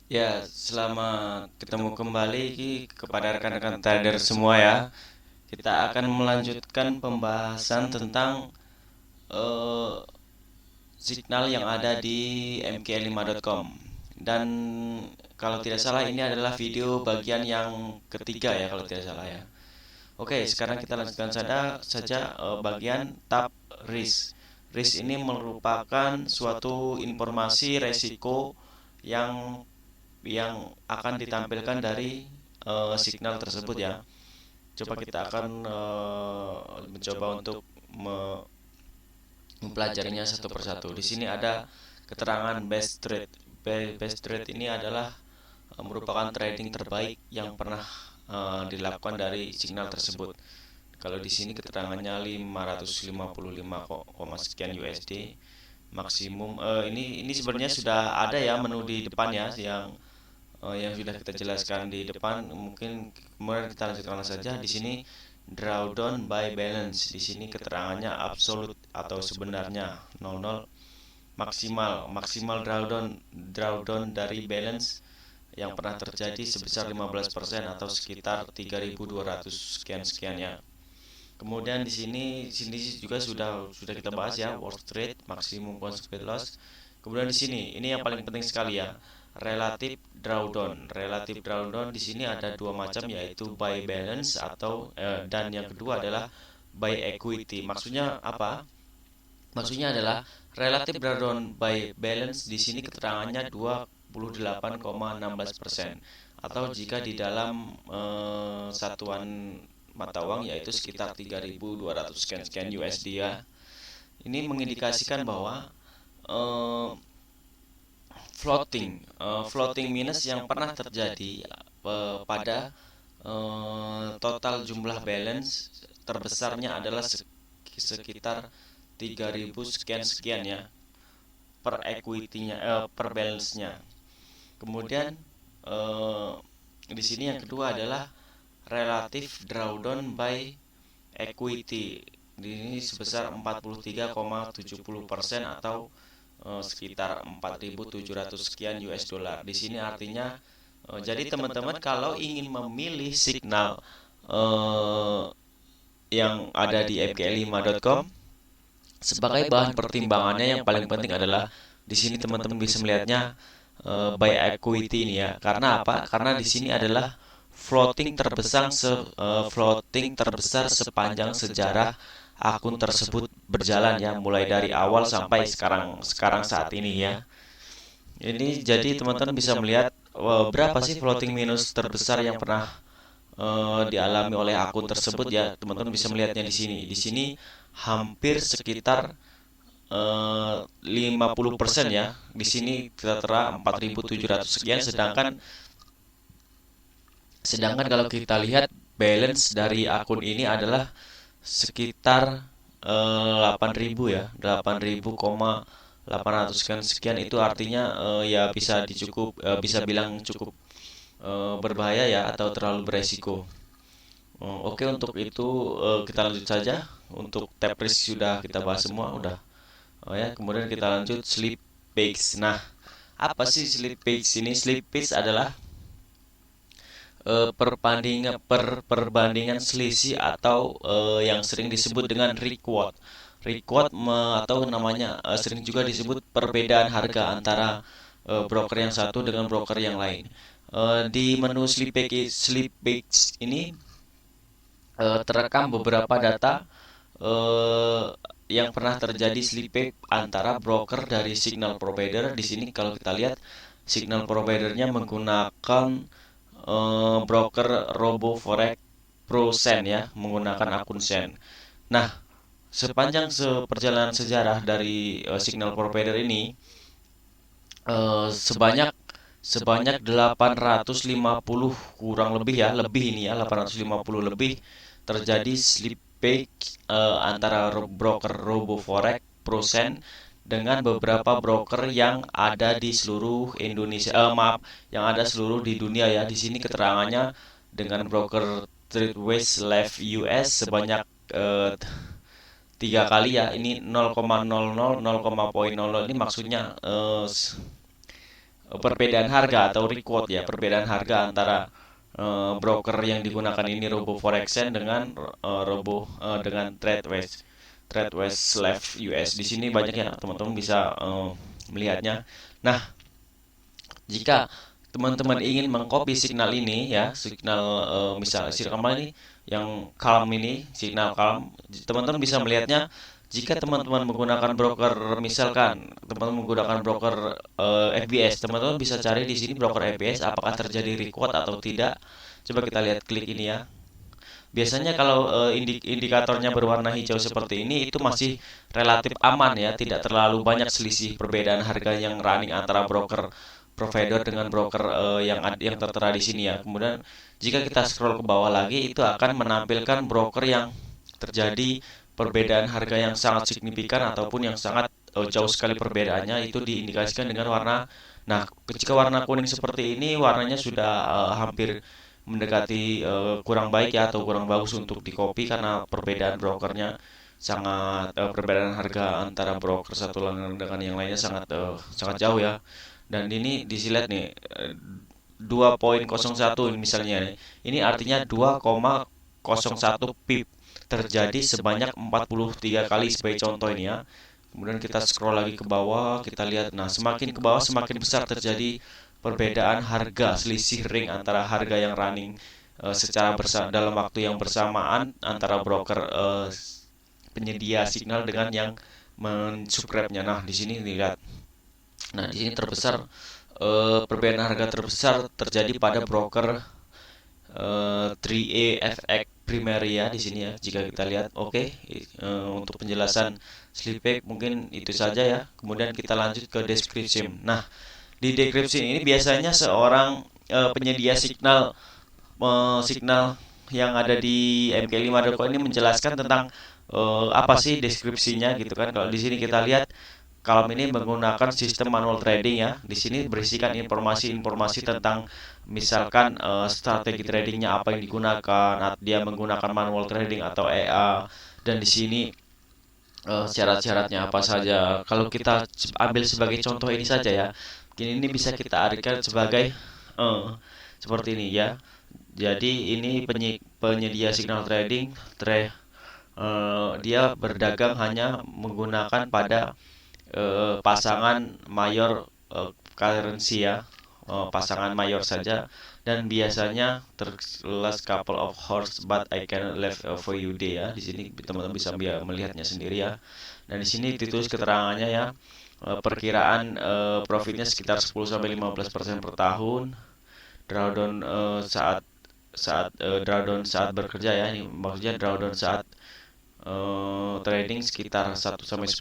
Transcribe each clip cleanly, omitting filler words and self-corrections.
Ya, selamat ketemu kembali kepada rekan-rekan trader semua ya. Kita akan melanjutkan pembahasan tentang eh, signal yang ada di mk5.com. Dan kalau tidak salah ini adalah video bagian yang ketiga ya kalau tidak salah ya. Oke, sekarang kita lanjutkan saja bagian tab risk. Risk ini merupakan suatu informasi resiko yang akan ditampilkan dari signal tersebut ya. Coba kita akan mencoba untuk mempelajarinya satu persatu. Di sini ada keterangan best trade. Best trade ini adalah merupakan trading terbaik yang pernah dilakukan dari signal tersebut. Kalau di sini keterangannya 555, sekian USD maksimum. Ini sebenarnya sudah ada ya menu di depan ya yang sudah kita jelaskan di depan. Mungkin kemudian kita lanjutkan saja. Di sini drawdown by balance. Di sini keterangannya absolute atau sebenarnya 00, maksimal drawdown dari balance yang pernah terjadi sebesar 15% atau sekitar 3.200 sekian sekian ya. Kemudian di sini juga sudah kita bahas ya, worst rate, maksimum conservative loss. Kemudian di sini ini yang paling penting sekali ya, relative drawdown. Relative drawdown di sini ada dua macam, yaitu buy balance dan yang kedua adalah buy equity. Maksudnya apa? Maksudnya adalah relative drawdown by balance di sini keterangannya 28,16%, atau jika di dalam satuan mata uang yaitu sekitar 3.200 sekian sekian USD ya. Ini mengindikasikan bahwa eh, floating minus yang pernah terjadi pada total jumlah balance terbesarnya adalah sekitar 3.000 sekian sekian ya per equity-nya, per balance-nya. Kemudian eh, di sini yang kedua adalah relative drawdown by equity. Ini sebesar 43,70% atau sekitar 4.700 sekian US dollar. Di sini artinya jadi teman-teman kalau ingin memilih signal eh, yang ada di mk5.com sebagai bahan pertimbangannya, yang paling penting adalah di sini teman-teman bisa melihatnya buy equity ini ya. Karena apa? Karena di sini adalah floating terbesar sepanjang sejarah akun tersebut berjalan ya, mulai dari awal sampai sekarang sekarang saat ini ya. Ini jadi teman-teman bisa melihat berapa sih floating minus terbesar yang pernah dialami oleh akun tersebut ya. Teman-teman bisa melihatnya di sini. Di sini hampir sekitar 50% ya. Di sini tertera 4.700 sekian, sedangkan kalau kita lihat balance dari akun ini adalah sekitar 8.000 ya, 8.800 sekian sekian. Itu artinya ya bisa bilang cukup berbahaya ya, atau terlalu beresiko. Oke, untuk itu kita lanjut saja. Untuk tab risk sudah kita bahas semua, udah. Oh ya, kemudian kita lanjut sleep pace. Nah, apa sih sleep pace ini? Sleep pace adalah perbandingan selisih atau yang sering disebut dengan reward. Atau namanya sering juga disebut perbedaan harga antara broker yang satu dengan broker yang lain. Di menu sleep pace ini terekam beberapa data eh, yang pernah terjadi slippage antara broker dari signal provider. Di sini kalau kita lihat signal providernya menggunakan broker RoboForex Pro Sen ya, menggunakan akun Sen. Nah, sepanjang perjalanan sejarah dari signal provider ini sebanyak sebanyak 850, kurang lebih ya, lebih ini ya, 850 lebih terjadi slippage antara broker RoboForex Prosen dengan beberapa broker yang ada di seluruh Indonesia, maaf, yang ada seluruh di dunia ya. Di sini keterangannya dengan broker Tradewest Live US sebanyak eh, 3 kali ya. Ini 0,00 0,00 ini maksudnya perbedaan harga atau requote ya, perbedaan harga antara broker yang digunakan ini Robo Forex dengan dengan TradeWest slash US. Di sini banyak ya teman-teman bisa melihatnya. Nah, jika teman-teman ingin mengcopy signal ini ya, signal misal signal ini yang calm ini, signal calm, teman-teman bisa melihatnya jika teman-teman menggunakan broker, misalkan teman-teman menggunakan broker FBS, teman-teman bisa cari di sini broker FBS apakah terjadi requote atau tidak. Coba kita lihat, klik ini ya. Biasanya kalau indikatornya berwarna hijau seperti ini itu masih relatif aman ya, tidak terlalu banyak selisih perbedaan harga yang running antara broker provider dengan broker yang tertera di sini ya. Kemudian jika kita scroll ke bawah lagi itu akan menampilkan broker yang terjadi perbedaan harga yang sangat signifikan ataupun yang sangat jauh sekali perbedaannya, itu diindikasikan dengan warna. Nah, jika warna kuning seperti ini warnanya sudah hampir mendekati kurang baik ya, atau kurang bagus untuk di copy karena perbedaan brokernya sangat perbedaan harga antara broker satu dengan yang lainnya sangat jauh ya. Dan ini dilihat nih 2,01 misalnya nih. Ini artinya 2,01 pip terjadi sebanyak 43 kali sebagai contoh ini ya. Kemudian kita scroll lagi ke bawah, kita lihat, nah semakin ke bawah semakin besar terjadi perbedaan harga, selisih ring antara harga yang running secara dalam waktu yang bersamaan antara broker penyedia signal dengan yang mensubscribe-nya. Nah, di sini dilihat. Nah, di sini terbesar perbedaan harga terbesar terjadi pada broker 3A FX primary ya di sini ya. Jika kita lihat, oke, untuk penjelasan Sleepback mungkin itu saja ya. Kemudian kita lanjut ke description. Nah, di description ini biasanya seorang penyedia signal yang ada di MK5.co ini menjelaskan tentang apa sih deskripsinya gitu kan. Kalau di sini kita lihat, kalau ini menggunakan sistem manual trading ya. Di sini berisikan informasi-informasi tentang misalkan strategi tradingnya apa yang digunakan, dia menggunakan manual trading atau EA, dan di sini syarat-syaratnya apa saja. Kalau kita ambil sebagai contoh ini saja ya, ini bisa kita artikan sebagai seperti ini ya. Jadi ini penyedia signal trading, dia berdagang hanya menggunakan pada pasangan mayor currency ya, pasangan mayor saja, dan biasanya terless couple of horse but I can left for you day ya. Di sini teman-teman bisa melihatnya sendiri ya. Dan di sini ditulis keterangannya ya, perkiraan profitnya sekitar 10-15% per tahun. Drawdown drawdown saat bekerja ya, ini maksudnya drawdown saat trading sekitar 1-10%,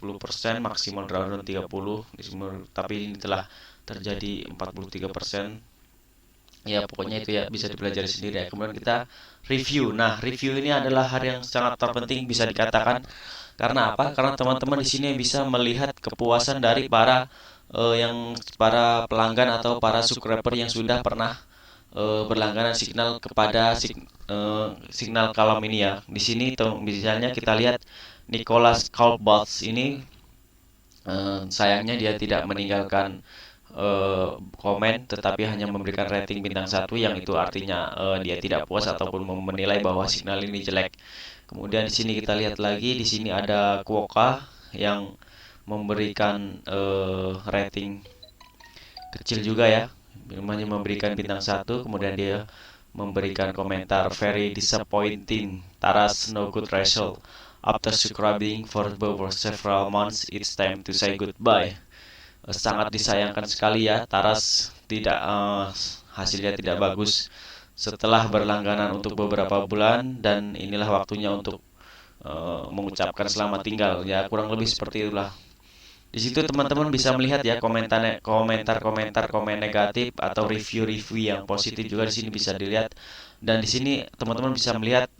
maksimal drawdown 30 tapi ini telah terjadi 43%. Ya pokoknya itu ya, bisa dipelajari sendiri ya. Kemudian kita review. Nah, review ini adalah hal yang sangat terpenting bisa dikatakan. Karena apa? Karena teman-teman di sini bisa melihat kepuasan dari para pelanggan atau para subscriber yang sudah pernah berlangganan signal kepada signal kalam ini ya. Di sini misalnya kita lihat Nicholas Kalbals ini, sayangnya dia tidak meninggalkan komen, tetapi hanya memberikan rating bintang 1, yang itu artinya dia tidak puas ataupun menilai bahwa signal ini jelek. Kemudian di sini kita lihat lagi, di sini ada Quokka yang memberikan rating kecil juga ya, hanya memberikan bintang 1. Kemudian dia memberikan komentar very disappointing, Taras no good result after subscribing for several months, it's time to say goodbye. Sangat disayangkan sekali ya, Taras tidak hasilnya tidak bagus setelah berlangganan untuk beberapa bulan, dan inilah waktunya untuk mengucapkan selamat tinggal ya, kurang lebih seperti itulah. Di situ teman-teman bisa melihat ya komentar-komentar, komen negatif atau review-review yang positif juga di sini bisa dilihat. Dan di sini teman-teman bisa melihat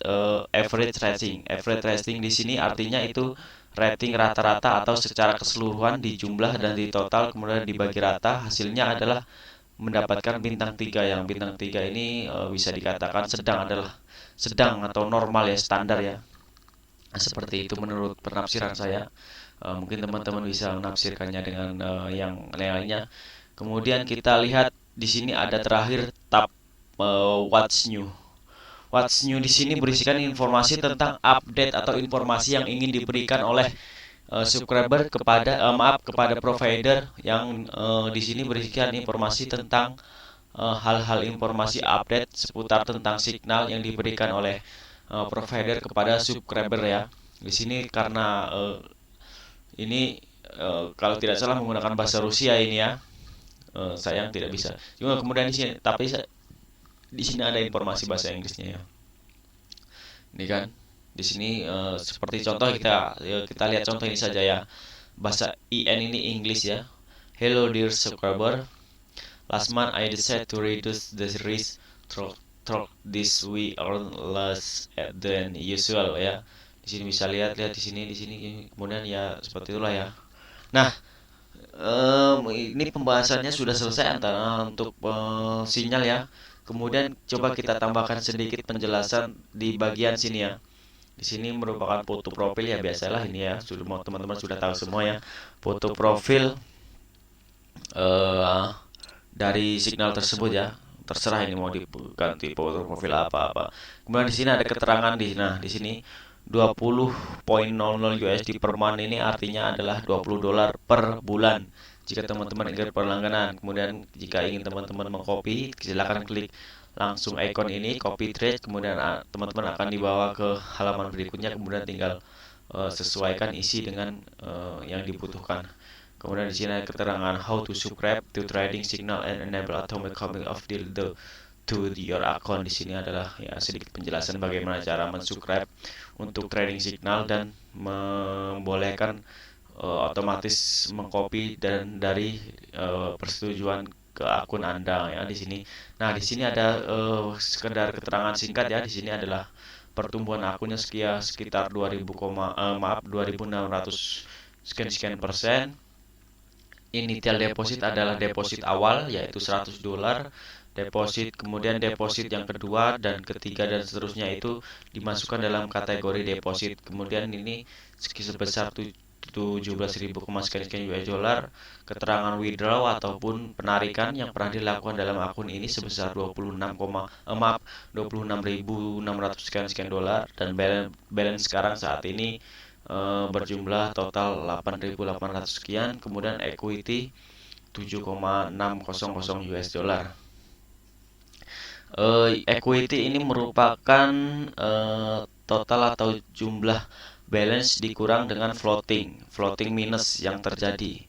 average rating. Average rating di sini artinya itu rating rata-rata atau secara keseluruhan di jumlah dan di total, kemudian dibagi rata, hasilnya adalah mendapatkan bintang 3. Yang bintang 3 ini bisa dikatakan sedang atau normal ya, standar ya. Nah, seperti itu menurut penafsiran saya. Mungkin teman-teman bisa menafsirkannya dengan yang lainnya. Kemudian kita lihat di sini ada terakhir tab What's New. What's New di sini berisikan informasi tentang update atau informasi yang ingin diberikan oleh subscriber kepada provider yang di sini berisikan informasi tentang hal-hal informasi update seputar tentang signal yang diberikan oleh provider kepada subscriber ya. Di sini karena ini kalau tidak salah menggunakan bahasa Rusia ini ya. Sayang tidak bisa. Cuma kemudian di sini di sini ada informasi bahasa Inggrisnya ya. Ini kan di sini seperti contoh kita lihat contoh ini saja ya. Bahasa IN ini English ya. Hello dear subscriber. Last month I decided to reduce the risk through this we earn less than usual ya. Di sini bisa lihat di sini kemudian ya seperti itulah ya. Nah, ini pembahasannya sudah selesai antara untuk sinyal ya. Kemudian coba kita tambahkan sedikit penjelasan di bagian sini ya. Di sini merupakan foto profil ya, biasalah ini ya. Teman-teman sudah tahu semua ya. Foto profil dari signal tersebut ya. Terserah ini mau diganti foto profil apa-apa. Kemudian di sini ada keterangan di sini 20.00 USD per month ini artinya adalah $20 per bulan. Jika teman-teman ingin berlangganan, kemudian jika ingin teman-teman mengcopy, silakan klik langsung icon ini, copy trade, kemudian teman-teman akan dibawa ke halaman berikutnya, kemudian tinggal sesuaikan isi dengan yang dibutuhkan. Kemudian di sini ada keterangan how to subscribe to trading signal and enable automatic copying of the to your account. Di sini adalah ya sedikit penjelasan bagaimana cara mensubscribe untuk trading signal dan membolehkan otomatis mengcopy dan dari persetujuan ke akun Anda ya di sini. Nah, di sini ada sekedar keterangan singkat ya. Di sini adalah pertumbuhan akunnya sekitar 2.600 sekian persen. Initial deposit adalah deposit awal yaitu $100. Deposit, kemudian deposit yang kedua dan ketiga dan seterusnya itu dimasukkan dalam kategori deposit. Kemudian ini sebesar 17.000 sekian US dollar. Keterangan withdraw ataupun penarikan yang pernah dilakukan dalam akun ini sebesar 26.600 sekian dolar, dan balance sekarang saat ini berjumlah total 8.800 sekian. Kemudian equity 7,600 US dollar. Equity ini merupakan total atau jumlah balance dikurang dengan floating minus yang terjadi.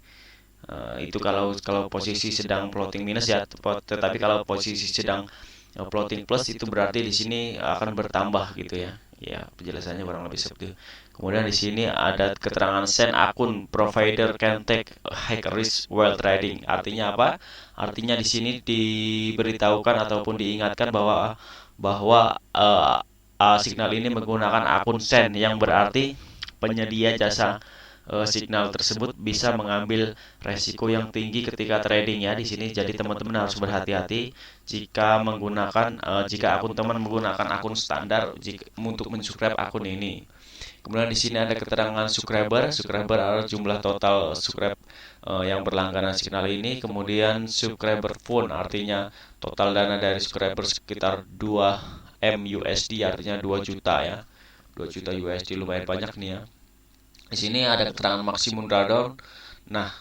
Itu kalau posisi sedang floating minus ya, tetapi kalau posisi sedang floating plus itu berarti di sini akan bertambah gitu ya. Ya, penjelasannya kurang lebih seperti itu. Kemudian di sini ada keterangan send akun provider can take high risk while trading. Artinya apa? Artinya di sini diberitahukan ataupun diingatkan bahwa signal ini menggunakan akun send, yang berarti penyedia jasa signal tersebut bisa mengambil resiko yang tinggi ketika trading ya di sini. Jadi teman-teman harus berhati-hati jika akun teman menggunakan akun standar untuk mensubscribe akun ini. Kemudian di sini ada keterangan subscriber adalah jumlah total subscribe yang berlangganan signal ini. Kemudian subscriber fund artinya total dana dari subscriber sekitar 2 M USD, artinya 2 juta ya. 2 juta USD lumayan banyak nih ya. Di sini ada keterangan maksimum drawdown. Nah,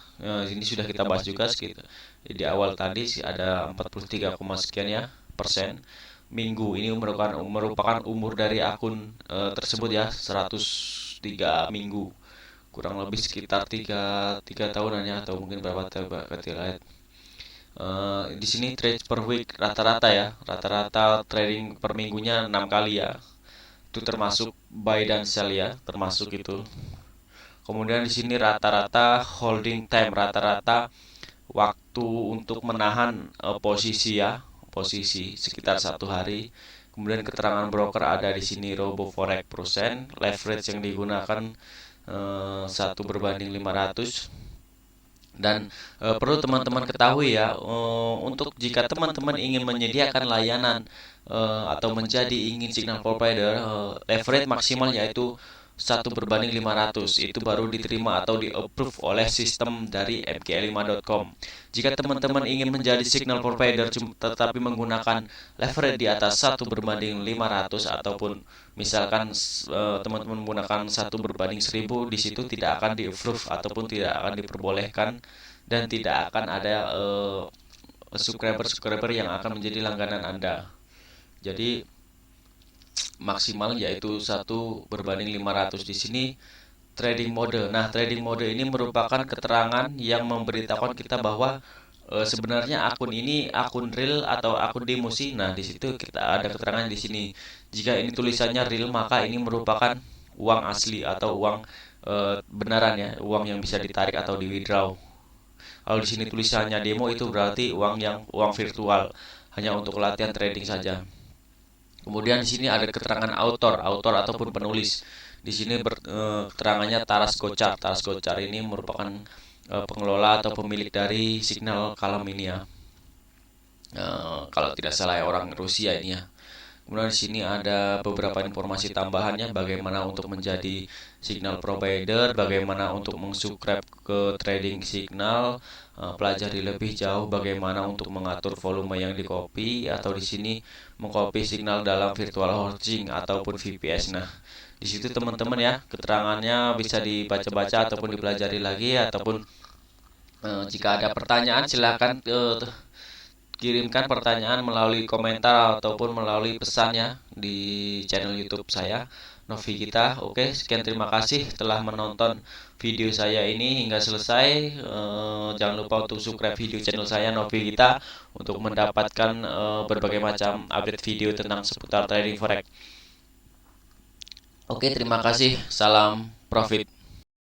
ini sudah kita bahas juga sekitar di awal tadi sih, ada 43, sekian ya persen. Minggu ini merupakan umur dari akun tersebut ya, 103 minggu. Kurang lebih sekitar 3 tahunan ya, atau mungkin berapa kita lihat. Di sini trade per week rata-rata ya. Rata-rata trading per minggunya 6 kali ya. Itu termasuk buy dan sell ya, termasuk itu. Kemudian di sini rata-rata holding time, rata-rata waktu untuk menahan posisi sekitar 1 hari. Kemudian keterangan broker ada di sini Robo Forex persen, leverage yang digunakan 1/500. Dan perlu teman-teman ketahui ya, untuk jika teman-teman ingin menyediakan layanan atau ingin signal provider, leverage maksimal yaitu 1/500 itu baru diterima atau di approve oleh sistem dari mgl5.com. Jika teman-teman ingin menjadi signal provider tetapi menggunakan leverage di atas 1/500 ataupun misalkan teman-teman menggunakan 1/1000, di situ tidak akan di approve ataupun tidak akan diperbolehkan dan tidak akan ada subscriber yang akan menjadi langganan Anda. Jadi maksimal yaitu 1/500. Di sini trading mode. Nah, trading mode ini merupakan keterangan yang memberitahukan kita bahwa sebenarnya akun ini akun real atau akun demo sih. Nah, di situ kita ada keterangan di sini. Jika ini tulisannya real, maka ini merupakan uang asli atau uang benaran ya, uang yang bisa ditarik atau di withdraw. Kalau di sini tulisannya demo, itu berarti uang virtual, hanya untuk latihan trading saja. Kemudian di sini ada keterangan autor ataupun penulis. Di sini keterangannya Taras Gocar. Taras Gocar ini merupakan pengelola atau pemilik dari Signal Calm ini ya. Kalau tidak salah ya, orang Rusia ini ya. Kemudian di sini ada beberapa informasi tambahannya, bagaimana untuk menjadi signal provider, bagaimana untuk mensubscribe ke trading signal, pelajari lebih jauh bagaimana untuk mengatur volume yang di copy, atau di sini mengcopy signal dalam virtual housing ataupun VPS. Nah, di situ teman-teman ya, keterangannya bisa dibaca-baca ataupun dipelajari lagi, ataupun jika ada pertanyaan silakan kirimkan pertanyaan melalui komentar ataupun melalui pesannya di channel YouTube saya, Novi Gita. Oke, sekian, terima kasih telah menonton video saya ini hingga selesai. Jangan lupa untuk subscribe video channel saya, Novi Gita, untuk mendapatkan berbagai macam update video tentang seputar trading forex. Oke, terima kasih. Salam profit.